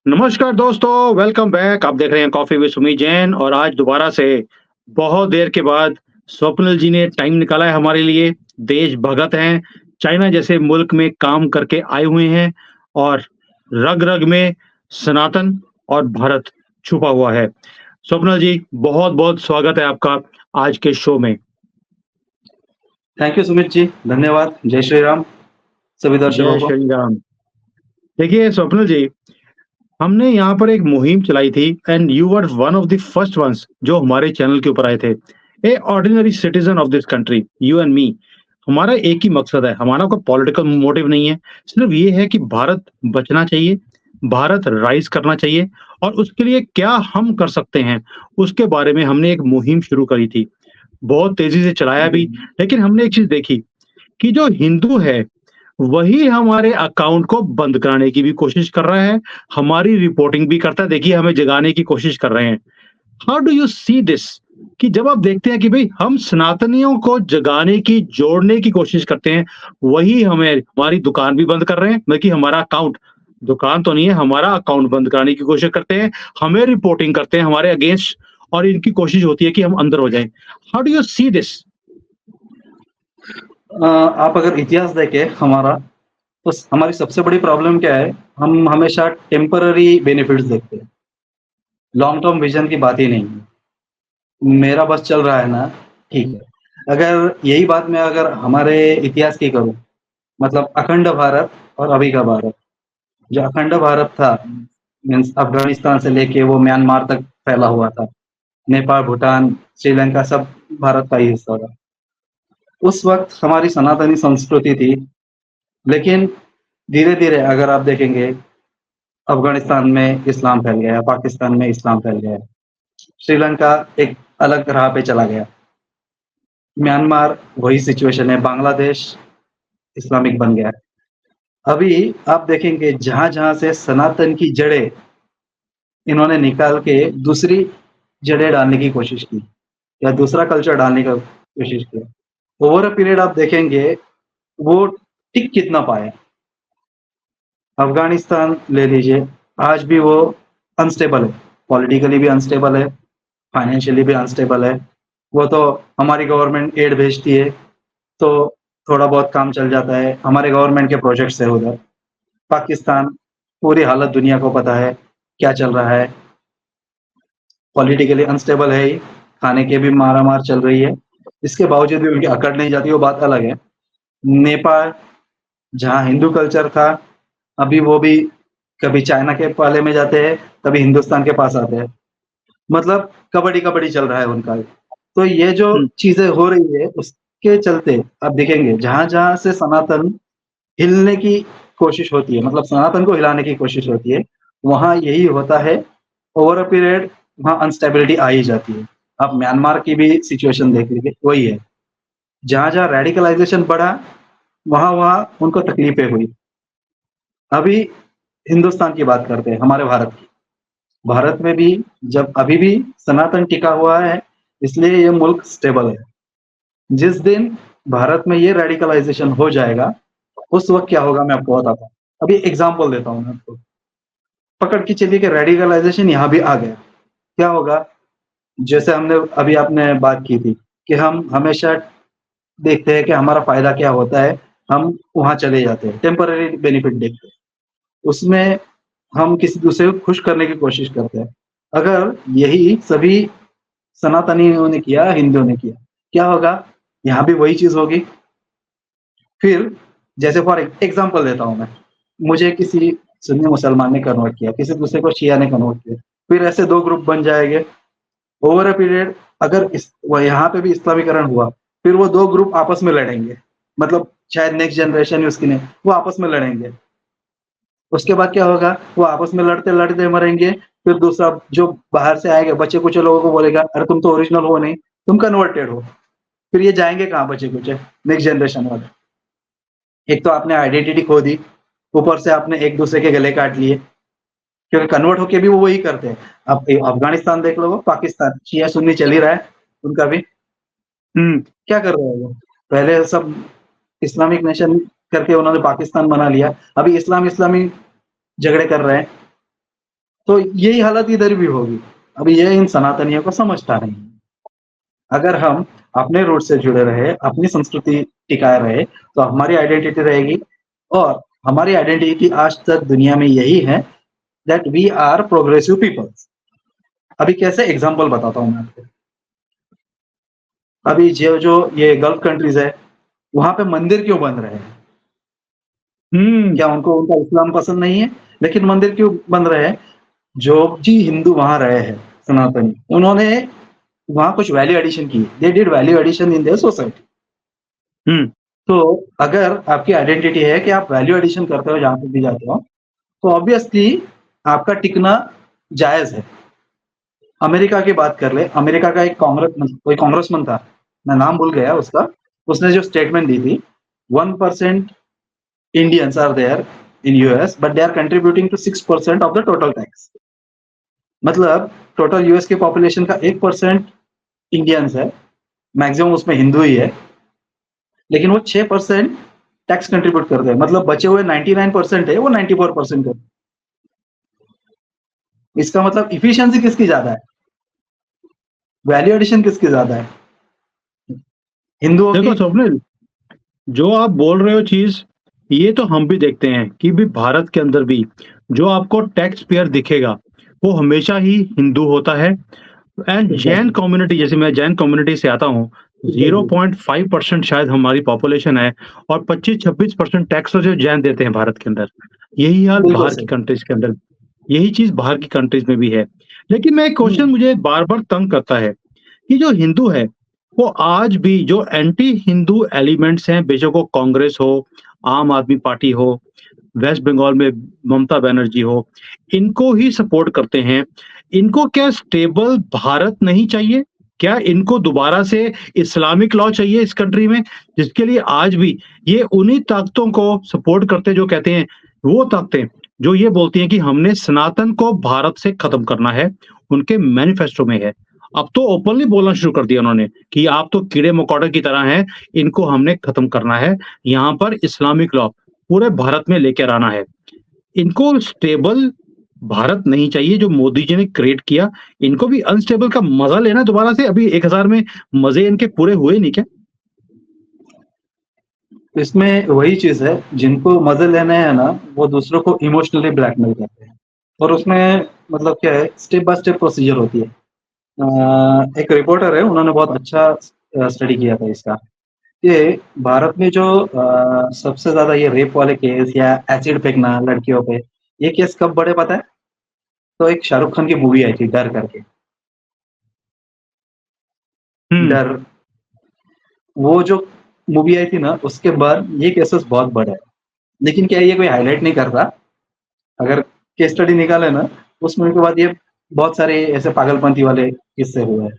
नमस्कार दोस्तों, welcome back. आप देख रहे हैं कॉफ़ी विद सुमी जैन और आज दोबारा से बहुत देर के बाद स्वप्निल जी ने टाइम निकाला है हमारे लिए। देशभगत हैं, चाइना जैसे मुल्क में काम करके आए हुए हैं और रग-रग में सनातन और भारत छुपा हुआ है। स्वप्निल जी, बहुत-बहुत स्वागत है आपका आज के शो में। थैंक यू सुमित जी, धन्यवाद। जय श्री राम सभी दर्शकों जय को। श्री राम। देखिए स्वप्निल जी, हमने यहाँ पर एक मुहिम चलाई थी and you were one of the first ones जो हमारे चैनल के ऊपर आए थे। ए ordinary citizen of this country, you and me. हमारा एक ही मकसद है, हमारा कोई पॉलिटिकल मोटिव नहीं है। सिर्फ ये है कि भारत बचना चाहिए, भारत राइज करना चाहिए और उसके लिए क्या हम कर सकते हैं, उसके बारे में हमने एक मुहिम शुरू करी थी। बहुत तेज़ी से चलाया भी, लेकिन हमने एक चीज़ देखी कि जो हिंदू है, वही हमारे अकाउंट को बंद कराने की भी कोशिश कर रहा है, हमारी रिपोर्टिंग भी करता है, देखिए हमें जगाने की कोशिश कर रहे हैं। How do you see this? कि जब आप देखते हैं कि भई हम सनातनियों को जगाने की, जोड़ने की कोशिश करते हैं, वही हमें हमारी दुकान भी बंद कर रहे हैं, बल्कि हमारा अकाउंट दुकान तो नहीं है, हमारा अकाउंट बंद कराने की कोशिश करते हैं, हमें रिपोर्टिंग करते हैं हमारे अगेंस्ट और इनकी कोशिश होती है कि हम अंदर हो जाएँ। How do you see this? आप अगर इतिहास देखें हमारा, तो हमारी सबसे बड़ी प्रॉब्लम क्या है, हम हमेशा टेम्पररी बेनिफिट्स देखते हैं, लॉन्ग टर्म विजन की बात ही नहीं है। मेरा बस चल रहा है ना, ठीक है। अगर यही बात मैं अगर हमारे इतिहास की करूँ, मतलब अखंड भारत और अभी का भारत, जो अखंड भारत था मीन्स अफ़गानिस्तान से लेके वो म्यांमार तक फैला हुआ था। नेपाल, भूटान, श्रीलंका सब भारत का ही हिस्सा था। उस वक़्त हमारी सनातनी संस्कृति थी, लेकिन धीरे-धीरे अगर आप देखेंगे, अफ़गानिस्तान में इस्लाम फैल गया, पाकिस्तान में इस्लाम फैल गया, श्रीलंका एक अलग राह पे चला गया, म्यांमार वही सिचुएशन है, बांग्लादेश इस्लामिक बन गया। अभी आप देखेंगे जहाँ-जहाँ से सनातन की जड़ें इन्होंने निकाल के दूसरी जड़ें डालने की कोशिश की या दूसरा कल्चर डालने का कोशिश किया। ओवर अ पीरियड आप देखेंगे, वो टिक कितना पाया। अफ़गानिस्तान ले लीजिए, आज भी वो अनस्टेबल है, पॉलिटिकली भी अनस्टेबल है, फाइनेंशियली भी अनस्टेबल है। वो तो हमारी गवर्नमेंट एड भेजती है, तो थोड़ा बहुत काम चल जाता है, हमारे गवर्नमेंट के प्रोजेक्ट्स है उधर। पाकिस्तान, पूरी हालत दुनिया को पता है, क्या चल रहा है, पॉलिटिकली अनस्टेबल है ही, खाने की भी मारामार चल रही है। इसके बावजूद भी उनकी अकड़ नहीं जाती, वो बात अलग है। नेपाल, जहाँ हिंदू कल्चर था, अभी वो भी कभी चाइना के पाले में जाते हैं, कभी हिंदुस्तान के पास आते हैं। मतलब कबड्डी-कबड्डी चल रहा है उनका। तो ये जो हुँ, चीज़ें हो रही है, उसके चलते आप देखेंगे जहाँ-जहाँ से सनातन हिलने की कोशिश होती है, मतलब सनातन को हिलाने की कोशिश होती है, वहाँ यही होता है, ओवर अ पीरियड वहाँ अनस्टेबिलिटी आ ही जाती है। आप म्यांमार की भी सिचुएशन देख लीजिए, वही है। जहाँ-जहाँ रेडिकलाइज़ेशन बढ़ा, वहाँ-वहाँ उनको तकलीफ़ें हुई। अभी हिंदुस्तान की बात करते हैं, हमारे भारत की। भारत में भी जब अभी भी सनातन टिका हुआ है, इसलिए ये मुल्क स्टेबल है। जिस दिन भारत में ये रेडिकलाइज़ेशन हो जाएगा, उस वक़्त क्या होगा मैं आपको बताता हूँ। अभी एग्ज़ाम्पल देता हूँ मैं आपको। पकड़ के चलिए कि रेडिकलाइज़ेशन यहाँ भी आ गया। क्या होगा? जैसे हमने अभी आपने बात की थी कि हम हमेशा देखते हैं कि हमारा फ़ायदा क्या होता है, हम वहाँ चले जाते हैं, टेम्परेरी बेनिफिट देखते हैं। उसमें हम किसी दूसरे को खुश करने की कोशिश करते हैं। अगर यही सभी सनातनियों ने किया, हिंदुओं ने किया, क्या होगा? यहाँ भी वही चीज़ होगी। फिर जैसे फॉर एग्ज़ाम्पल देता हूँ मैं, मुझे किसी सुन्नी मुसलमान ने कन्वर्ट किया, किसी दूसरे को शिया ने कन्वर्ट किया, फिर ऐसे 2 ग्रुप बन जाएँगे। ओवर अ पीरियड अगर इस व यहाँ पे भी इस्लामीकरण हुआ, फिर वो 2 ग्रुप आपस में लड़ेंगे। मतलब शायद नेक्स्ट जनरेशन उसकी नहीं, वो आपस में लड़ेंगे। उसके बाद क्या होगा? वो आपस में लड़ते-लड़ते मरेंगे, फिर दूसरा जो बाहर से आएगा बचे-कुचे लोगों को बोलेगा, "अरे तुम तो ओरिजिनल हो नहीं, तुम कन्वर्टेड हो।" फिर ये जाएँगे कहाँ बचे-कुचे? नेक्स्ट जनरेशन वाले। एक तो आपने आइडेंटिटी खो दी, ऊपर से आपने एक-दूसरे के गले काट लिए, क्योंकि कन्वर्ट होके भी वो वही करते हैं। अब अफ़गानिस्तान देख लो, पाकिस्तान, शिया-सुन्नी चल ही रहा है उनका भी। हुँ। क्या कर रहे हैं वो? पहले सब इस्लामिक नेशन करके उन्होंने पाकिस्तान बना लिया, अभी इस्लामी झगड़े कर रहे हैं। तो यही हालत इधर भी होगी। अभी ये इन सनातनियों को समझता नहीं। अगर हम अपने रूट से जुड़े रहे, अपनी संस्कृति टिकाए रहे, तो हमारी आइडेंटिटी रहेगी। और हमारी आइडेंटिटी आज तक दुनिया में यही है that we are progressive peoples. अभी कैसे एग्जांपल बताता हूँ मैं आपको। अभी जो ये गल्फ कंट्रीज है, वहां पे मंदिर क्यों बन रहे हैं? क्या उनको उनका इस्लाम पसंद नहीं है? लेकिन मंदिर क्यों बन रहे हैं? जो जी हिंदू वहां रहे हैं सनातनी, उन्होंने वहां कुछ वैल्यू एडिशन की। They did value addition in their society. तो अगर आपकी आइडेंटिटी है कि आप वैल्यू एडिशन करते हो जहां पे भी जाते हो, तो ऑब्वियसली आपका टिकना जायज है। अमेरिका की बात कर ले, अमेरिका का एक कोई कांग्रेसमैन था, मैं नाम भूल गया उसका, उसने जो स्टेटमेंट दी थी, 1% Indians are there in US, but they are contributing to 6% of the total tax. मतलब टोटल यूएस के पॉपुलेशन का 1% इंडियंस है, मैक्सिमम उसमें हिंदू ही है, लेकिन वो 6% टैक्स कंट्रीब्यूट करते हैं। मतलब बचे हुए 99% है, वो 94% करते हैं। इसका मतलब इफिशियंसी किसकी ज्यादा है? वैल्यू एडिशन किसकी ज्यादा है? हिंदुओं देखो की। स्वप्निल, जो आप बोल रहे हो चीज, ये तो हम भी देखते हैं कि भी भारत के अंदर भी जो आपको टैक्स पेयर दिखेगा वो हमेशा ही हिंदू होता है। And Jain Exactly. कम्युनिटी, जैसे मैं जैन कम्युनिटी से आता हूँ, 0.5% शायद हमारी पॉपुलेशन है, और 25-26% टैक्स जो जैन देते हैं भारत के अंदर। यही हाल बिल्कुल बाहर की सही। कंट्रीज के अंदर, यही चीज बाहर की कंट्रीज में भी है। लेकिन मैं एक क्वेश्चन मुझे बार बार तंग करता है कि जो हिंदू है वो आज भी जो एंटी हिंदू एलिमेंट्स हैं, बेशक वो कांग्रेस हो, आम आदमी पार्टी हो, वेस्ट बंगाल में ममता बनर्जी हो, इनको ही सपोर्ट करते हैं। इनको क्या स्टेबल भारत नहीं चाहिए? क्या इनको दोबारा से इस्लामिक लॉ चाहिए इस कंट्री में? जिसके लिए आज भी ये उन्हीं ताकतों को सपोर्ट करते हैं जो कहते हैं, वो ताकतें जो ये बोलती हैं कि हमने सनातन को भारत से खत्म करना है, उनके मैनिफेस्टो में है। अब तो ओपनली बोलना शुरू कर दिया उन्होंने कि आप तो कीड़े-मकोड़े की तरह हैं, इनको हमने खत्म करना है। यहाँ पर इस्लामिक लॉ पूरे भारत में लेकर आना है। इनको स्टेबल भारत नहीं चाहिए जो मोदी जी ने क्रिएट किया। इनको भी अनस्टेबल का मजा लेना है दोबारा से। अभी 1000 में मजे इनके पूरे हुए नहीं क्या? इसमें वही चीज है, जिनको मजे लेने हैं ना, वो दूसरों को इमोशनली ब्लैकमेल करते हैं। और उसमें मतलब क्या है, स्टेप बाय स्टेप प्रोसीजर होती है। एक रिपोर्टर है, उन्होंने बहुत अच्छा स्टडी किया था इसका। ये भारत में जो सबसे ज्यादा ये रेप वाले केस या एसिड फेंकना लड़कियों पे, ये केस कब बढ़े पता है? तो एक शाहरुख खान की मूवी आई थी डर करके। हुँ, डर, वो जो मूवी आई थी ना, उसके बाद ये केसेस बहुत बढ़े। लेकिन क्या ये कोई हाईलाइट नहीं कर रहा? अगर केस स्टडी निकाले ना, उस मूवी के बाद ये बहुत सारे ऐसे पागलपंती वाले किस्से हुए हैं।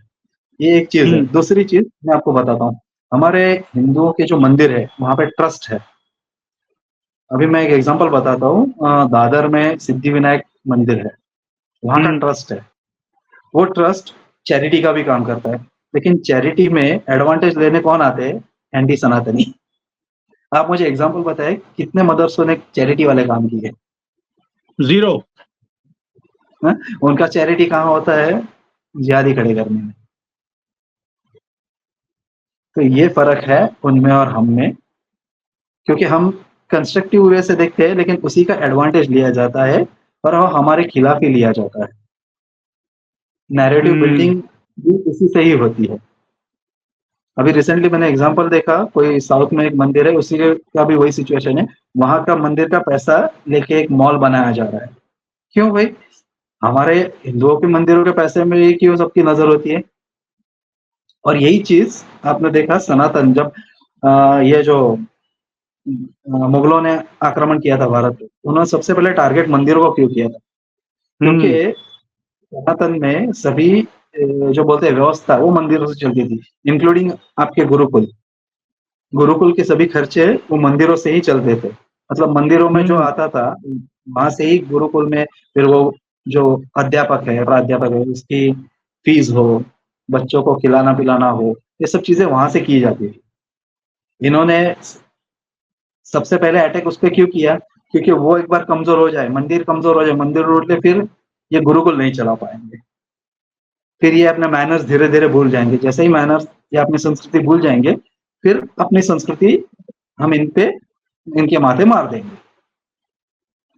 ये एक चीज है। हुँ, दूसरी चीज मैं आपको बताता हूँ, हमारे हिंदुओं के जो मंदिर है वहां पे ट्रस्ट है। अभी मैं एक एग्जांपल बताता हूँ, दादर में सिद्धि विनायक मंदिर है, वहां का हुँ। ट्रस्ट है। वो ट्रस्ट चैरिटी का भी काम करता है, लेकिन चैरिटी में एडवांटेज लेने कौन आते हैं? एंटी सनातनी। आप मुझे एग्जांपल बताएं कितने मदरसों ने चैरिटी वाले काम किए? 0। हैं? उनका चैरिटी कहाँ होता है? जिहादी खड़े करने में। तो ये फर्क है उनमें और हम में, क्योंकि हम कंस्ट्रक्टिव वे से देखते हैं, लेकिन उसी का एडवांटेज लिया जाता है और वो हमारे खिलाफ ही लिया जाता है। नैरेटिव हुँ, बिल्डिंग भी इसी से ही होती है। अभी रिसेंटली मैंने एग्जांपल देखा, कोई साउथ में एक मंदिर है, उसी का भी वही सिचुएशन है। वहां का मंदिर का पैसा लेके एक मॉल बनाया जा रहा है। क्यों भाई? हमारे हिंदुओं के मंदिरों के पैसे में ही क्यों सबकी नजर होती है? और यही चीज आपने देखा सनातन जब ये जो मुगलों ने आक्रमण किया था भारत पे, उन्होंने सबसे पहले टारगेट मंदिरों को क्यों किया था? क्योंकि हुँ, सनातन में सभी जो बोलते हैं व्यवस्था, वो मंदिरों से चलती थी, इंक्लूडिंग आपके गुरुकुल। गुरुकुल के सभी खर्चे वो मंदिरों से ही चलते थे। मतलब मंदिरों में जो हुँ, आता था, वहां से ही गुरुकुल में फिर वो जो अध्यापक है, प्राध्यापक है, उसकी फीस हो, बच्चों को खिलाना पिलाना हो, ये सब चीजें वहां से की जाती थी। इन्होंने सबसे पहले अटैक उस पे क्यों किया? क्योंकि वो एक बार कमजोर हो जाए, मंदिर कमजोर हो जाए, मंदिर टूट ले, फिर ये गुरुकुल नहीं चला पाएँगे। फिर ये अपने मैनर्स धीरे-धीरे भूल जाएँगे। जैसे ही मैनर्स या अपनी संस्कृति भूल जाएँगे, फिर अपनी संस्कृति हम इनके माथे मार देंगे।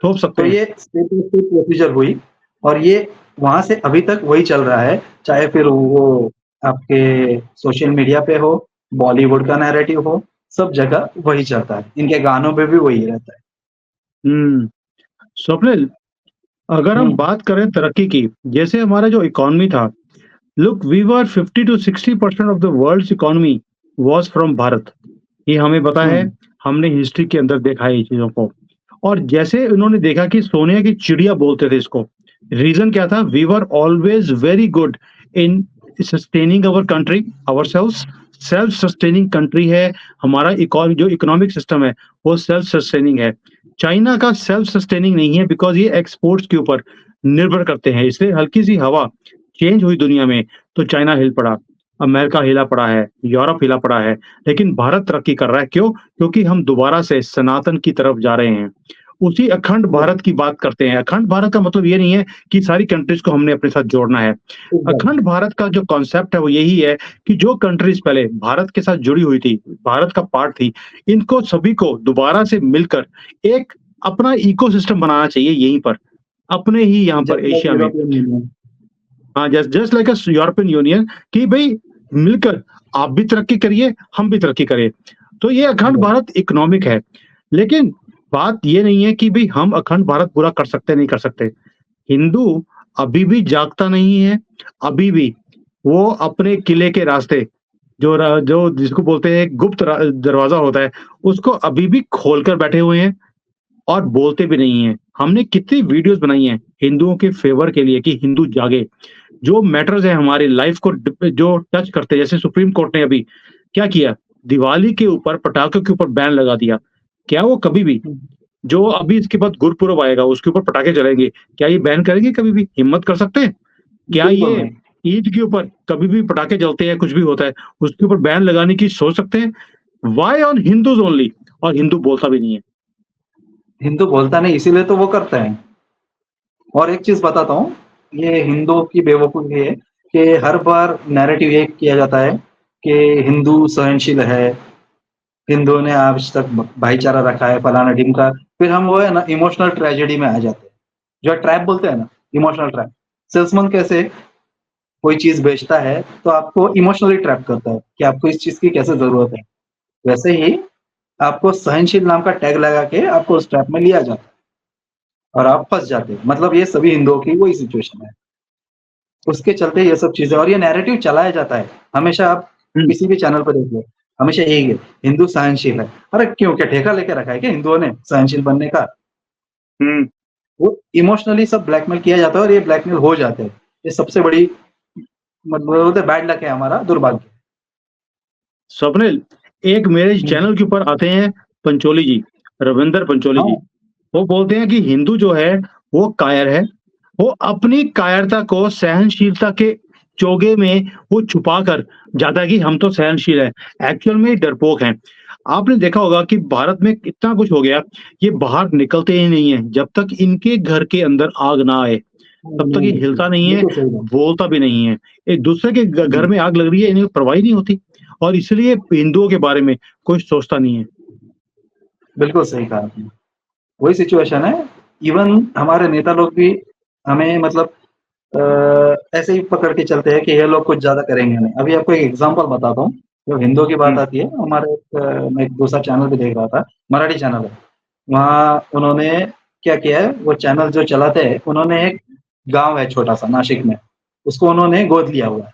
थोप सकते तो हैं। ये स्टेप बाय स्टेप प्रोसीजर हुई और ये वहाँ से अभी तक वही चल रहा है, चाहे फिर वो आपके सोशल मीडिया पे हो, बॉलीवुड का नैरेटिव हो, सब जगह वही चलता है। इनके गानों पे भी वही रहता है। हुँ। स्वप्निल, अगर हम हुँ, बात करें तरक्की की, जैसे हमारा जो इकोनॉमी था, look we were 50 to 60% of the world's economy was from Bharat. ये हमें पता हुँ, है, हमने हिस्ट्री के अंदर देखा है ये चीज़ों को। और जैसे उन्होंने देखा कि सोने की चिड़िया बोलते थे इसको। रीज़न क्या था? We were always very good in sustaining our country, ourselves. Self sustaining country है, हमारा जो इकोनॉमिक सिस्टम है, वो सेल्फ सस्टेनिंग है। चाइना का सेल्फ सस्टेनिंग नहीं है बिकॉज़ ये एक्सपोर्ट्स के ऊपर निर्भर करते हैं, इसलिए हल्की-सी हवा चेंज हुई दुनिया में, तो चाइना हिल पड़ा, अमेरिका हिला पड़ा है, यूरोप हिला पड़ा है, लेकिन भारत तरक्की कर रहा है, क्यों? क्योंकि हम दोबारा से सनातन की तरफ जा रहे हैं। उसी अखंड भारत की बात करते हैं। अखंड भारत का मतलब ये नहीं है कि सारी कंट्रीज़ को हमने अपने साथ जोड़ना है। अखंड भारत का जो कॉन्सेप्ट है वो यही है कि जो कंट्रीज़ पहले भारत के साथ जुड़ी हुई थी, भारत का पार्ट थी, इनको सभी को दोबारा से मिलकर एक अपना इकोसिस्टम बनाना चाहिए यहीं पर, अपने ही यहाँ पर जस्ट लाइक एशिया में। European Union. हाँ, just just like European Union कि भई मिलकर आप भी तरक्की करिए, हम भी तरक्की करें। तो ये अखंड राइट, भारत इकोनॉमिक है। लेकिन बात ये नहीं है कि भई हम अखंड भारत पूरा कर सकते, नहीं कर सकते। हिंदू अभी भी जागता नहीं है, अभी भी वो अपने किले के रास्ते जो जिसको बोलते हैं गुप्त दरवाज़ा होता है, उसको अभी भी खोल कर बैठे हुए हैं। और बोलते भी नहीं हैं। हमने कितनी वीडियोज़ बनाई हैं हिंदुओं के फ़ेवर के लिए कि हिंदू जागे। जो मैटर्स हैं हमारी लाइफ़ को जो टच करते हैं, जैसे सुप्रीम कोर्ट ने अभी क्या किया? दिवाली के ऊपर पटाखों के ऊपर बैन लगा दिया। क्या वो कभी भी हुँ, जो अभी इसके बाद गुरपुरब आएगा उसके ऊपर पटाखे चलेंगे, क्या ये बैन करेंगे कभी भी? हिम्मत कर सकते हैं? क्या बिल्कुल ये नहीं। ईद के ऊपर कभी भी पटाखे जलते हैं, कुछ भी होता है, उसके ऊपर बैन लगाने की सोच सकते हैं? Why on Hindus only? और हिंदू बोलता भी नहीं है। हिंदू बोलता नहीं इसीलिए तो वो करते हैं। और एक चीज़ बताता हूँ, ये हिंदुओं की बेवकूफ़ी है कि हर बार नैरेटिव ये किया जाता है कि हिंदू सहनशील है, हिंदुओं ने आज तक भाईचारा रखा है, फलाना-ढिमका। फिर हम वो है ना इमोशनल ट्रेजेडी में आ जाते हैं। जो ट्रैप बोलते हैं ना, इमोशनल ट्रैप। सेल्समैन कैसे कोई चीज़ बेचता है, तो आपको इमोशनली ट्रैप करता है कि आपको इस चीज़ की कैसे ज़रूरत है। वैसे ही आपको सहनशील नाम का टैग लगा के आपको उस ट्रैप में लिया जाता है और आप फँस जाते हो। मतलब ये सभी हिंदुओं की वही सिचुएशन है। उसके चलते ये सब चीज़ें और ये नैरेटिव चलाया जाता है। हमेशा आप हुँ, किसी भी चैनल पे देख लो, हमेशा यही है, हिंदू सहनशील है। अरे क्यों? क्या ठेका लेके रखा है क्या हिंदुओं ने सहनशील बनने का? हुँ। वो इमोशनली सब ब्लैकमेल किया जाता है और ये ब्लैकमेल हो जाते हैं। ये सबसे बड़ी मतलब बोलते हैं बैड लक है हमारा, दुर्भाग्य। स्वप्निल, एक मेरे हुँ, चैनल के ऊपर आते हैं पंचोली जी, रविंदर पंचोली जी। हाँ, वो बोलते हैं कि हिंदू जो है वो कायर है। वो अपनी कायरता को सहनशीलता के चोगे में वो छुपाकर जाता है कि हम तो सहनशील हैं, एक्चुअल में डरपोक हैं। आपने देखा होगा कि भारत में इतना कुछ हो गया, ये बाहर निकलते ही नहीं हैं, जब तक इनके घर के अंदर आग ना आए, तब तक नहीं ये बिल्कुल, हिलता नहीं है, बिल्कुल सही बात। बोलता भी नहीं है। एक दूसरे के घर हुँ, में आग लग रही है, इन्हें परवाह ही नहीं होती और इसलिए हिंदुओं के बारे में कोई सोचता नहीं है। बिल्कुल सही कहा आपने। वही सिचुएशन है। इवन हमारे नेता लोग भी हमें मतलब ऐसे ही पकड़ के चलते हैं कि ये लोग कुछ ज़्यादा करेंगे नहीं। अभी आपको एक एग्ज़ाम्पल बताता हूँ, जब हिंदुओं की बात हुँ, आती है, हमारे मैं एक दूसरा चैनल भी देख रहा था, मराठी चैनल है। वहाँ उन्होंने क्या किया है, वो चैनल जो चलाते हैं, उन्होंने एक गाँव है छोटा-सा नासिक में, उसको उन्होंने गोद लिया हुआ है।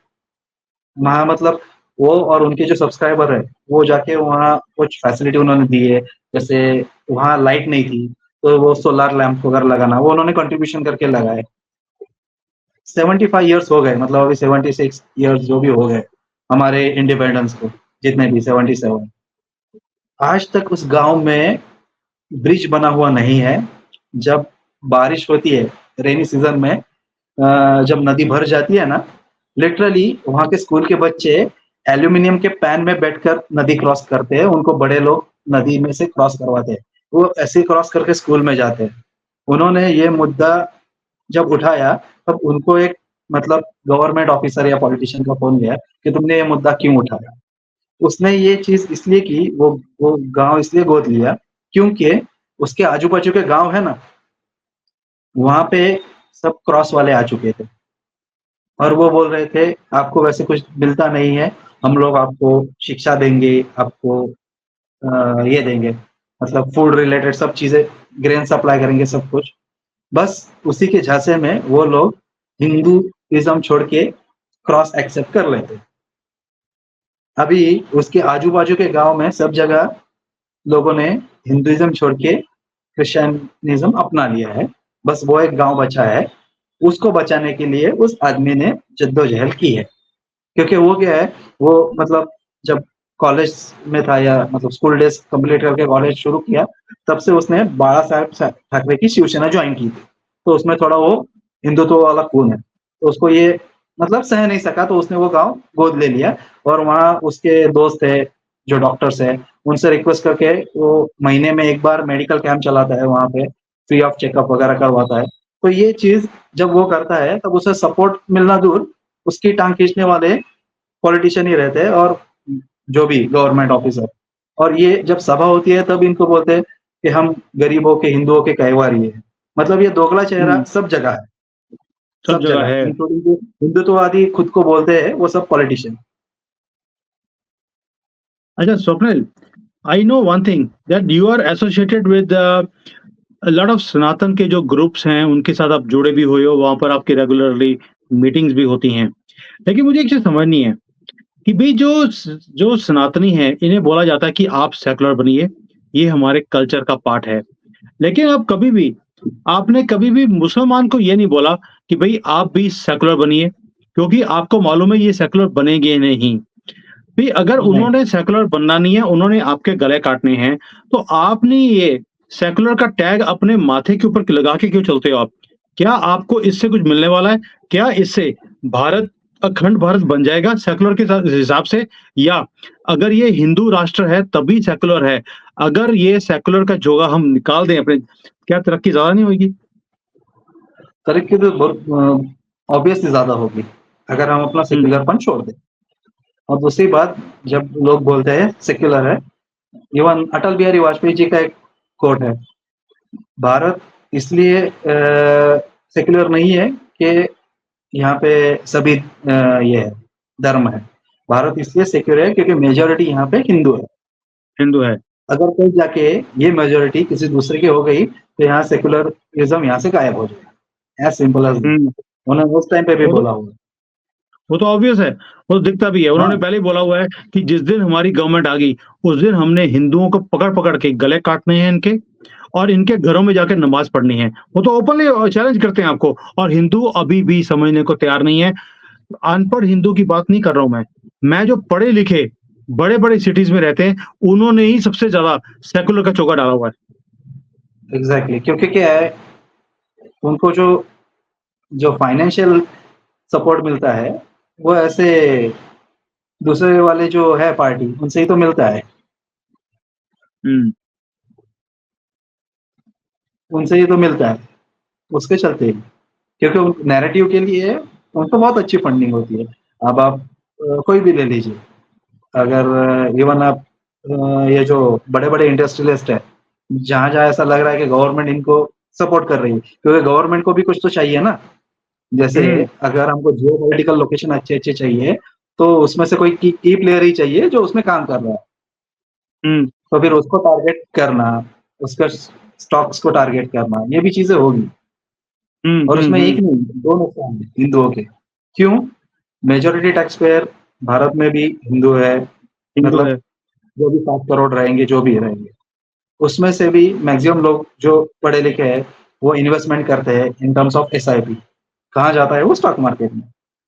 वहाँ मतलब वो और उनके जो सब्सक्राइबर है, वो जाके वहाँ कुछ फैसिलिटी उन्होंने दी है, जैसे वहाँ लाइट नहीं थी, तो वो सोलर लैंप वगैरह लगाना, वो उन्होंने कंट्रीब्यूशन करके लगाए। 75 इयर्स हो गए मतलब अभी 76 इयर्स जो भी हो गए हमारे इंडिपेंडेंस को, जितने भी 77 आज तक उस गाँव में ब्रिज बना हुआ नहीं है। जब बारिश होती है रेनी सीज़न में जब नदी भर जाती है ना, लिटरली वहाँ के स्कूल के बच्चे एल्यूमीनियम के पैन में बैठकर नदी क्रॉस करते हैं, उनको बड़े लोग नदी में से क्रॉस करवाते हैं। वो ऐसे ही क्रॉस करके स्कूल में जाते हैं। उन्होंने ये मुद्दा जब उठाया तब उनको एक मतलब गवर्नमेंट ऑफिसर या पॉलिटिशियन का फ़ोन गया कि तुमने ये मुद्दा क्यों उठाया? उसने ये चीज़ इसलिए की, वो गाँव इसलिए गोद लिया क्योंकि उसके आजू-बाजू के गाँव है ना, वहाँ पे सब क्रॉस वाले आ चुके थे और वो बोल रहे थे आपको वैसे कुछ मिलता नहीं है, हम लोग आपको शिक्षा देंगे, आपको ये देंगे, मतलब फूड रिलेटेड सब चीज़ें, ग्रेन सप्लाई करेंगे सब कुछ। बस उसी के झांसे में वो लोग हिंदुइज़्म छोड़ के क्रॉस एक्सेप्ट कर लेते। अभी उसके आजू-बाजू के गाँव में सब जगह लोगों ने हिंदुइज़्म छोड़ के क्रिश्चियनिज़्म अपना लिया है। बस वो एक गाँव बचा है, उसको बचाने के लिए उस आदमी ने जद्दोजहद की है। क्योंकि वो क्या है, वो मतलब जब कॉलेज में था या मतलब स्कूल डेज़ कंप्लीट करके कॉलेज शुरू किया, तब से उसने बाला साहेब ठाकरे की शिवसेना जॉइन की थी। तो उसमें थोड़ा वो हिंदुत्व वाला खून है। तो उसको ये मतलब सह नहीं सका, तो उसने वो गाँव गोद ले लिया और वहाँ उसके दोस्त है, जो डॉक्टर्स हैं, उनसे रिक्वेस्ट करके वो महीने में 1 बार मेडिकल कैंप चलाता है वहाँ पे, फ्री ऑफ चेकअप वगैरह करवाता है। तो ये चीज़ जब वो करता है, तब उसे सपोर्ट मिलना दूर, उसकी टाँग खींचने वाले पॉलिटिशियन ही रहते हैं और जो भी गवर्नमेंट ऑफिसर। और ये जब सभा होती है तब इनको बोलते हैं कि हम गरीबों के, हिंदुओं के कहवारी हैं। मतलब ये दोगला चेहरा हुँ, सब जगह है, सब सब जगह जगह, है। इंक्लूडिंग जो हिंदुत्ववादी खुद को बोलते हैं, वो सब पॉलिटिशियन। अच्छा Swapnil, I know one thing that you are associated with a lot of सनातन के जो ग्रुप्स हैं, उनके साथ आप जुड़े भी हुए हो, वहाँ पर आपकी रेगुलरली मीटिंग्स भी होती हैं। लेकिन मुझे एक चीज़ समझ नहीं है कि भई जो सनातनी हैं, इन्हें बोला जाता है कि आप सेकुलर बनिए, ये हमारे कल्चर का पार्ट है। लेकिन आप कभी भी आपने कभी भी मुसलमान को ये नहीं बोला कि भई आप भी सेकुलर बनिए, क्योंकि आपको मालूम है ये सेकुलर बनेंगे नहीं। भई अगर नहीं, उन्होंने सेकुलर बनना नहीं है, उन्होंने आपके गले काटने हैं, तो आपने ये सेकुलर का टैग अपने माथे के ऊपर लगा के क्यों चलते हो आप? क्या आपको इससे कुछ मिलने वाला है? क्या इससे भारत अखंड भारत बन जाएगा सेकुलर के हिसाब से? या अगर ये हिंदू राष्ट्र है तभी सेकुलर है, अगर ये सेकुलर का जोगा हम निकाल दें अपने, क्या तरक्की ज़्यादा नहीं होएगी? तरक्की तो बहुत ऑब्वियसली ज़्यादा होगी, अगर हम अपना हुँ, सेक्युलरपन छोड़ दें। और दूसरी बात, जब लोग बोलते हैं सेक्युलर है, इवन अटल बिहारी वाजपेयी जी का एक कोट है, भारत इसलिए सेक्युलर नहीं है कि यहाँ पे सभी ये है, धर्म है। भारत इसलिए सिक्योर है क्योंकि मेजॉरिटी यहाँ पे हिंदू है। हिंदू है। अगर कहीं जाके ये मेजॉरिटी किसी दूसरे की हो गई, तो यहाँ सेक्युलरिज़्म यहाँ से गायब हो जाएगा। As simple as that. हुँ, उन्होंने उस टाइम पे भी वो तो बोला हुआ है। वो तो ऑब्वियस है, वो तो दिखता भी है। उन्होंने हाँ, पहले ही बोला हुआ है कि जिस दिन हमारी गवर्नमेंट आ गई, उस दिन हमने हिंदुओं को पकड़-पकड़ के गले काटने हैं इनके और इनके घरों में जाके नमाज़ पढ़नी है। वो तो ओपनली चैलेंज करते हैं आपको, और हिंदू अभी भी समझने को तैयार नहीं है। अनपढ़ हिंदू की बात नहीं कर रहा हूँ मैं। मैं जो पढ़े-लिखे, बड़े-बड़े सिटीज़ में रहते हैं, उन्होंने ही सबसे ज़्यादा सेकुलर का चोगा डाला हुआ है। एग्ज़ैक्टली, क्योंकि क्या है, उनको जो जो फाइनेंशियल सपोर्ट मिलता है, वो ऐसे दूसरे वाले जो है पार्टी, उनसे ही तो मिलता है। हुँ, उनसे ही तो मिलता है, उसके चलते ही। क्योंकि उन नैरेटिव के लिए उनको बहुत अच्छी फंडिंग होती है। अब आप कोई भी ले लीजिए, अगर इवन आप ये जो बड़े-बड़े इंडस्ट्रियलिस्ट हैं, जहाँ-जहाँ ऐसा लग रहा है कि गवर्नमेंट इनको सपोर्ट कर रही है, क्योंकि गवर्नमेंट को भी कुछ तो चाहिए ना। जैसे हुँ, अगर हमको जियोपॉलिटिकल लोकेशन अच्छे-अच्छे चाहिए, तो उसमें से कोई की की प्लेयर ही चाहिए जो उसमें काम कर रहा है। हुँ, तो फिर उसको टारगेट करना, उसका स्टॉक्स को टारगेट करना, ये भी चीज़ें होगी। हुँ, और हुँ, उसमें हुँ, एक नहीं, 2 नुकसान हैं हिंदुओं के। क्यों? मेजॉरिटी टैक्स पेयर भारत में भी हिंदू है, हिंदू मतलब है। जो भी 7 करोड़ रहेंगे, जो भी रहेंगे। उसमें से भी मैक्सिमम लोग जो पढ़े-लिखे हैं, वो इन्वेस्टमेंट करते हैं इन टर्म्स ऑफ एसआईपी। कहाँ जाता है वो? स्टॉक मार्केट में।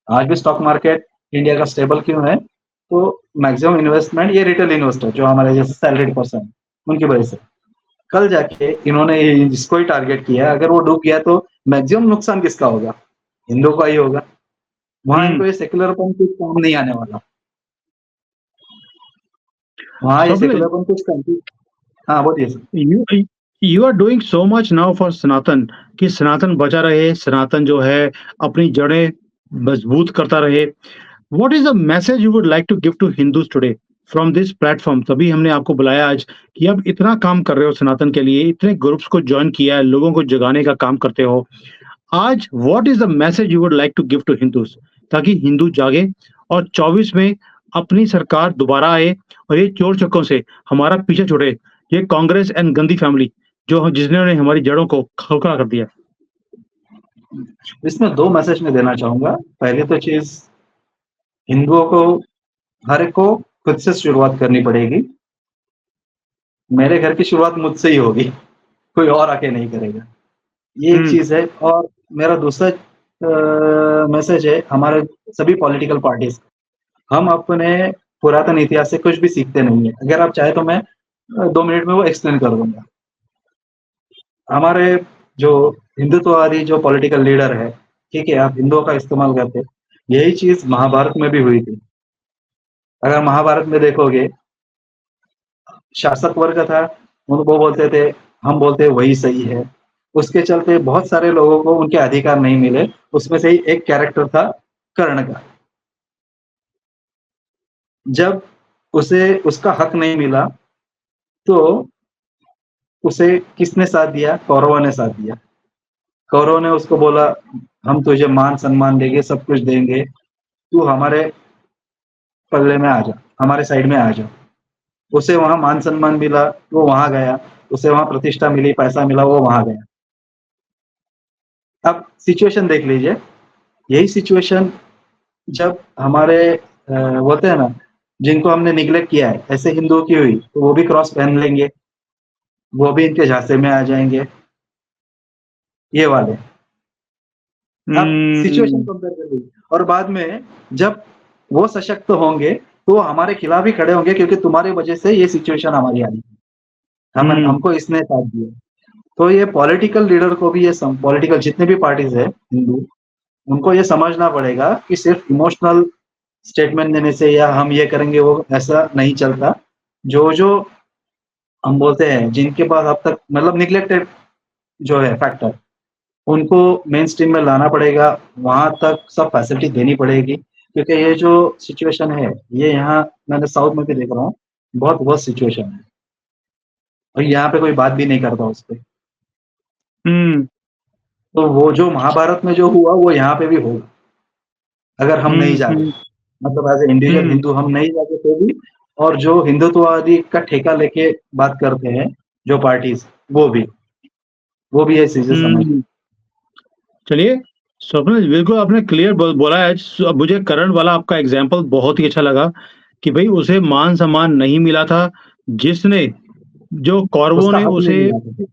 आज भी स्टॉक मार्केट इंडिया का स्टेबल क्यों है? तो मैक्सिमम इन्वेस्टमेंट ये रिटेल इन्वेस्टर जो हमारे जैसे सैलरीड पर्सन है, उनकी वजह से। कल जाके इन्होंने जिसको ही टारगेट किया, अगर वो डूब गया तो मैक्सिमम नुकसान किसका होगा? हिंदुओं का ही होगा। वहाँ हुँ, इनको ये सेक्युलरपन कुछ काम नहीं आने वाला। वहाँ ये स्वप्निल, सेक्युलरपन कुछ काम, हाँ, बोलिए sir. You you are doing so much now for Sanatan कि सनातन बचा रहे, सनातन जो है अपनी जड़ें मजबूत करता रहे। What is the message you would like to give to Hindus today from this platform? तभी हमने आपको बुलाया आज कि आप इतना काम कर रहे हो सनातन के लिए, इतने ग्रुप्स को जॉइन किया है, लोगों को जगाने का काम करते हो। आज what is the message you would like to give to Hindus ताकि हिंदू जागे और 24 में अपनी सरकार दोबारा आए और ये चोर चक्कों से हमारा पीछे छुड़े, ये कांग्रेस एंड गंदी फैमिली जो जिन्होंने हमारी जड़ों को खोखला कर दिया। इसमें 2 मैसेज मैं देना चाहूँगा। पहली तो चीज़ हिंदुओं को हर एक को खुद से शुरुआत करनी पड़ेगी। मेरे घर की शुरुआत मुझसे ही होगी, कोई और आके नहीं करेगा। ये एक चीज़ है और मेरा दूसरा मैसेज है हमारे सभी पॉलिटिकल पार्टीज़ को। हम अपने पुरातन इतिहास से कुछ भी सीखते नहीं है। अगर आप चाहें तो मैं 2 मिनट में वो एक्सप्लेन कर दूँगा। हमारे जो हिंदुत्ववादी जो पॉलिटिकल लीडर है, ठीक है, आप हिंदुओं का इस्तेमाल करते, यही चीज़ महाभारत में भी हुई थी। अगर महाभारत में देखोगे, शासक वर्ग था, वो बोलते थे, हम बोलते वही सही है। उसके चलते बहुत सारे लोगों को उनके अधिकार नहीं मिले, उसमें से ही एक कैरेक्टर था कर्ण का। जब उसे उसका हक नहीं मिला, तो उसे किसने साथ दिया? कौरवों ने साथ दिया। कौरवों ने उसको बोला, हम तुझे मान-सम्मान देंगे, सब कुछ देंगे, तू हमारे पल्ले में आ जा, हमारे साइड में आ जा। उसे वहाँ मान-सम्मान मिला, वो वहाँ गया, उसे वहाँ प्रतिष्ठा मिली, पैसा मिला, वो वहाँ गया। अब सिचुएशन देख लीजिए, यही सिचुएशन जब हमारे बोलते हैं ना, जिनको हमने निग्लेक्ट किया है, ऐसे हिंदुओं की हुई, तो वो भी क्रॉस पहन लेंगे, वो भी इनके झांसे में आ जाएँगे, ये वाले। अब सिचुएशन कंपेयर कर लीजिए और बाद में जब वो सशक्त होंगे, तो वो हमारे खिलाफ ही खड़े होंगे क्योंकि तुम्हारी वजह से ये सिचुएशन हमारी आई। हमको इसने साथ दिया। तो ये पॉलिटिकल लीडर को भी ये पॉलिटिकल जितने भी पार्टीज़ हैं हिंदू, उनको ये समझना पड़ेगा कि सिर्फ इमोशनल स्टेटमेंट देने से या हम ये करेंगे वो ऐसा नहीं चलता। जो हम बोलते हैं जिनके पास अब तक मतलब निग्लेक्टेड जो है फैक्टर, उनको मेन स्ट्रीम में लाना पड़ेगा, वहाँ तक सब फैसिलिटी देनी पड़ेगी क्योंकि ये जो सिचुएशन है, ये यहाँ मैंने साउथ में भी देख रहा हूँ, बहुत वर्स्ट सिचुएशन है और यहाँ पे कोई बात भी नहीं करता उस पे। तो वो जो महाभारत में जो हुआ, वो यहाँ पे भी होगा, अगर हम नहीं जागे। मतलब एज़ ए इंडिविजुअल हिंदू हम नहीं जागे तो भी और जो हिंदुत्ववादी का ठेका लेके बात करते हैं, जो पार्टीज़, वो भी ये चीज़ें समझ। चलिए, स्वप्निल बिल्कुल आपने क्लियर बोला है। मुझे करण वाला आपका एग्ज़ाम्पल बहुत ही अच्छा लगा कि भई उसे मान-सम्मान नहीं मिला था, जिसने जो कौरवों उसका ने हक नहीं उसे मिला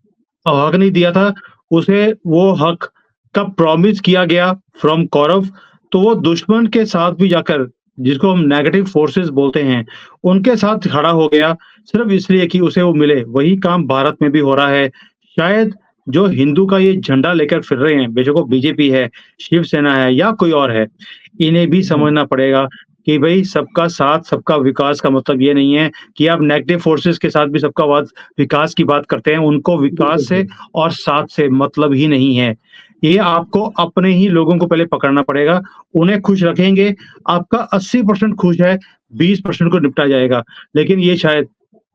था। हक नहीं दिया था, उसे वो हक का प्रॉमिस किया गया फ्रॉम कौरव, तो वो दुश्मन के साथ भी जाकर जिसको हम नेगेटिव फोर्सेस बोलते हैं, उनके साथ खड़ा हो गया, सिर्फ़ इसलिए कि उसे वो मिले। वही काम भारत में भी हो रहा है। शायद जो हिंदू का ये झंडा लेकर फिर रहे हैं, बेशक वो बीजेपी है, शिवसेना है या कोई और है, इन्हें भी समझना पड़ेगा कि भई सबका साथ, सबका विकास का मतलब ये नहीं है कि आप नेगेटिव फोर्सेस के साथ भी सबका विकास की बात करते हैं, उनको विकास से और साथ से मतलब ही नहीं है। ये आपको अपने ही लोगों को पहले पकड़ना पड़ेगा, उन्हें खुश रखेंगे, आपका 80% खुश है, 20% को निपटा जाएगा। लेकिन ये शायद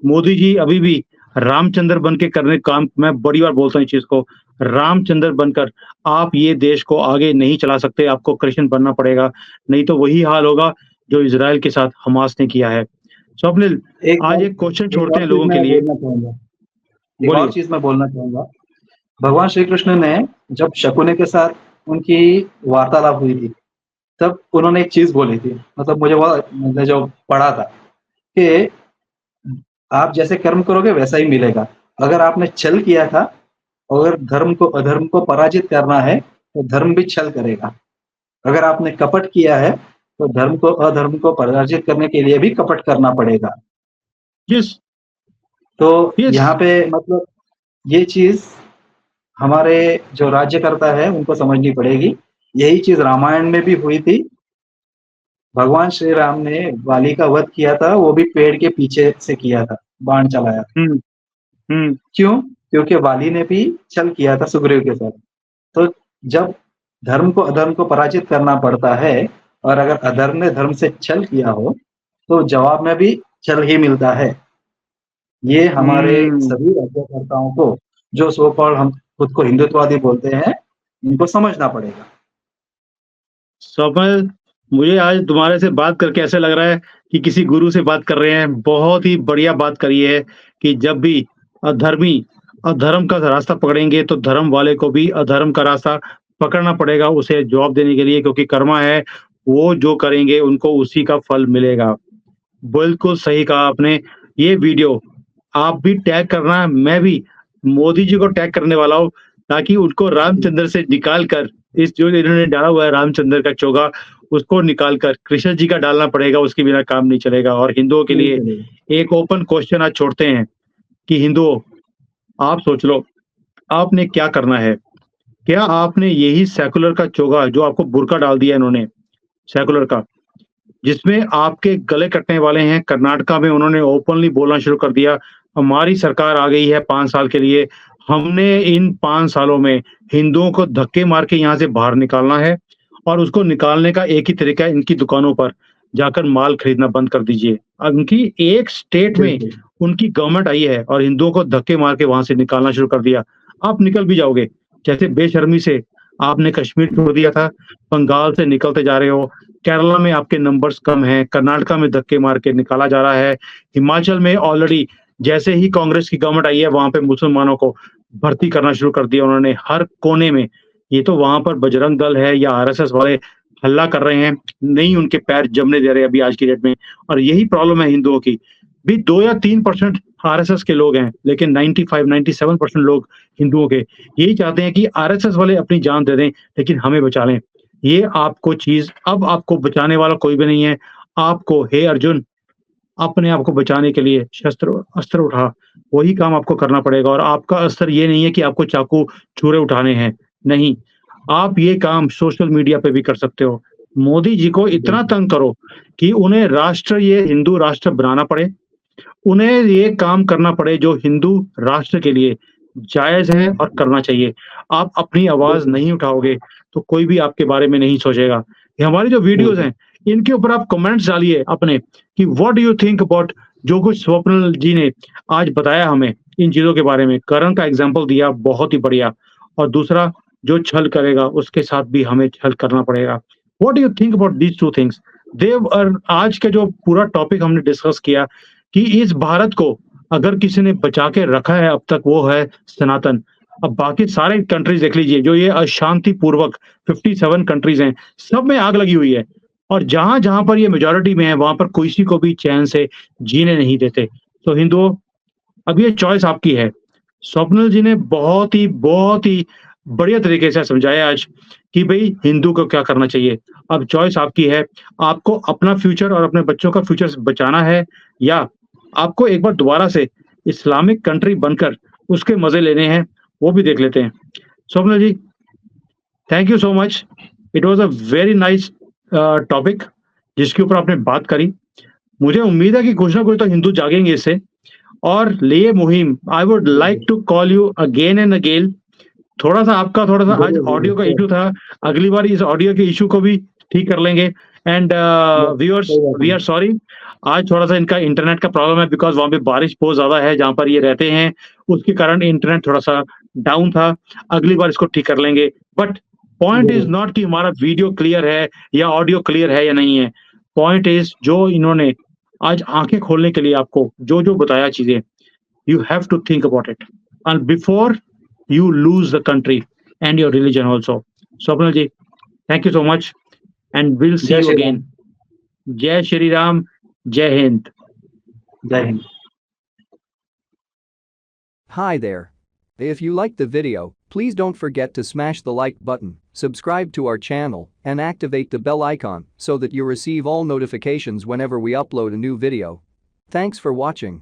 मोदी जी अभी भी रामचंद्र बन के करने काम मैं बड़ी बार बोलता हूँ इस चीज़ को, रामचंद्र बनकर आप ये देश को आगे नहीं चला सकते, आपको कृष्ण बनना पड़ेगा, नहीं तो वही हाल होगा जो इज़राइल के साथ हमास ने किया है। स्वप्निल, आज एक क्वेश्चन एक छोड़ते और हैं चीज़ लोगों के मैं लिए। बोलना चाहूँगा। एक और बोलिए। चीज़ मैं बोलना चाहूँगा। भगवान श्री कृष्ण ने जब शकुनी के साथ उनकी वार्तालाप हुई थी, तब उन्होंने एक चीज़ बोली थी, मतलब मुझे वो मैंने जो पढ़ा था कि आप जैसे कर्म करोगे वैसा ही मिलेगा। अगर आपने छल किया था, अगर धर्म को अधर्म को पराजित करना है, तो धर्म भी छल करेगा। अगर आपने कपट किया है, तो धर्म को अधर्म को पराजित करने के लिए भी कपट करना पड़ेगा। यस, तो यस। यहाँ पे मतलब ये चीज़ हमारे जो राज्यकर्ता है उनको समझनी पड़ेगी। यही चीज़ रामायण में भी हुई थी। भगवान श्री राम ने वाली का वध किया था, वो भी पेड़ के पीछे से किया था, बाण चलाया था। हुँ, हुँ, क्यों? क्योंकि वाली ने भी छल किया था सुग्रीव के साथ। तो जब धर्म को अधर्म को पराजित करना पड़ता है और अगर अधर्म ने धर्म से छल किया हो, तो जवाब में भी छल ही मिलता है। ये हमारे हम्म। सभी राज्यकर्ताओं को, जो सो कॉल्ड हम खुद को हिंदुत्ववादी बोलते हैं, इनको समझना पड़ेगा। स्वप्निल, मुझे आज तुम्हारे से बात करके ऐसा लग रहा है कि किसी गुरु से बात कर रहे हैं। बहुत ही बढ़िया बात करी है कि जब भी अधर्मी अधर्म का रास्ता पकड़ेंगे तो धर्म वाले को भी अधर्म का रास्ता पकड़ना पड़ेगा उसे जवाब देने के लिए, क्योंकि कर्मा है, वो जो करेंगे उनको उसी का फल मिलेगा। बिल्कुल सही कहा आपने। ये वीडियो आप भी टैग करना, मैं भी मोदी जी को टैग करने वाला हूँ, ताकि उनको रामचंद्र से निकाल कर इस जो इन्होंने डाला हुआ है रामचंद्र का चोगा, उसको निकाल कर कृष्ण जी का डालना पड़ेगा, उसके बिना काम नहीं चलेगा। और हिंदुओं के नहीं लिए चलेगा। एक ओपन क्वेश्चन आज छोड़ते हैं कि हिंदुओं, आप सोच लो, आपने क्या करना है? क्या आपने यही सेकुलर का चोगा जो आपको बुर्का डाल दिया इन्होंने, सेकुलर का, जिसमें आपके गले कटने वाले हैं, कर्नाटका में उन्होंने ओपनली बोलना शुरू कर दिया, हमारी सरकार आ गई है 5 साल के लिए, हमने इन 5 सालों में हिंदुओं को धक्के मार के यहाँ से बाहर निकालना है और उसको निकालने का एक ही तरीका है, इनकी दुकानों पर जाकर माल खरीदना बंद कर दीजिए। अब उनकी एक स्टेट में बिल्कुल। उनकी गवर्नमेंट आई है और हिंदुओं को धक्के मार के वहाँ से निकालना शुरू कर दिया। आप निकल भी जाओगे, जैसे बेशर्मी से आपने कश्मीर छोड़ दिया था, बंगाल से निकलते जा रहे हो, केरला में आपके नंबर्स कम हैं, कर्नाटका में धक्के मार के निकाला जा रहा है, हिमाचल में ऑलरेडी जैसे ही कांग्रेस की गवर्नमेंट आई है, वहाँ पे मुसलमानों को भर्ती करना शुरू कर दिया उन्होंने हर कोने में। ये तो वहाँ पर बजरंग दल है या आरएसएस वाले हल्ला कर रहे हैं, नहीं उनके पैर जमने दे रहे अभी आज की डेट में। और यही प्रॉब्लम है हिंदुओं की, भी 2 या 3% आरएसएस के लोग हैं, लेकिन 95-97% लोग हिंदुओं के यही चाहते हैं कि आरएसएस वाले अपनी जान दे दें, लेकिन हमें बचा लें। ये आपको चीज़, अब आपको बचाने वाला कोई भी नहीं है। आपको, हे अर्जुन, अपने आप को बचाने के लिए अस्त्र उठा, वही काम आपको करना पड़ेगा। और आपका अस्त्र ये नहीं है कि आपको चाकू छुरे उठाने हैं, नहीं। आप ये काम सोशल मीडिया पे भी कर सकते हो। मोदी जी को इतना बिल्कुल। तंग करो कि उन्हें राष्ट्र, ये हिंदू राष्ट्र बनाना पड़े, उन्हें ये काम करना पड़े जो हिंदू राष्ट्र के लिए जायज़ है और करना चाहिए। आप अपनी आवाज़ बिल्कुल, नहीं उठाओगे, तो कोई भी आपके बारे में नहीं सोचेगा। ये हमारी जो वीडियोज़ बिल्कुल। हैं, इनके ऊपर आप कमेंट्स डालिए अपने कि what do you think about जो कुछ स्वप्निल जी ने आज बताया हमें इन चीज़ों के बारे में। करण का एग्ज़ाम्पल दिया, बहुत ही बढ़िया। और दूसरा, जो छल करेगा उसके साथ भी हमें छल करना पड़ेगा। What do you think about these 2 things? Dev, और आज का जो पूरा टॉपिक हमने डिस्कस किया कि इस भारत को अगर किसी ने बचा के रखा है अब तक, वो है सनातन। अब बाकी सारे कंट्रीज़ देख लीजिए, जो ये अशांति पूर्वक 57 कंट्रीज़ हैं, सब में आग लगी हुई है। और जहाँ-जहाँ पर ये मेजॉरिटी में है, वहाँ पर किसी को भी चैन से जीने नहीं देते। तो हिंदुओं, अब ये चॉइस आपकी है। स्वप्निल जी ने बहुत ही बढ़िया तरीके से समझाया आज कि भई हिंदू को क्या करना चाहिए। अब चॉइस आपकी है, आपको अपना फ्यूचर और अपने बच्चों का फ्यूचर बचाना है, या आपको एक बार दोबारा से इस्लामिक कंट्री बनकर उसके मज़े लेने हैं, वो भी देख लेते हैं। Swapnil ji, thank you so much. It was a very nice topic जिसके ऊपर आपने बात करी। मुझे उम्मीद है कि कुछ ना कुछ तो हिंदू जागेंगे इससे। और लिए मुहिम, I would like to call you again and again. थोड़ा-सा आपका, थोड़ा-सा आज ज़रूर, ज़रूर। ऑडियो का श्योर। इश्यू था, अगली बार इस ऑडियो के इश्यू को भी ठीक कर लेंगे। एंड व्यूअर्स, कोई बात वी नहीं। आर सॉरी, आज थोड़ा-सा इनका इंटरनेट का प्रॉब्लम है, बिकॉज़ वहाँ पे बारिश बहुत ज़्यादा है जहाँ पर ये रहते हैं, उसके कारण इंटरनेट थोड़ा-सा डाउन था। अगली बार इसको ठीक कर लेंगे। बट पॉइंट इज़ ज़रूर। नॉट कि हमारा वीडियो क्लियर है या ऑडियो क्लियर है या नहीं है। पॉइंट इज़ जो इन्होंने आज आँखें खोलने के लिए आपको जो-जो बताया चीज़ें, you have to think about it and before you lose the country and your religion also. Swapnil ji, thank you so much and we'll see जय you Shri again. Ram. Jai Shri Ram, Jai Hind. जय Hind. Hi there. If you liked the video, please don't forget to smash the like button, subscribe to our channel, and activate the bell icon so that you receive all notifications whenever we upload a new video. Thanks for watching.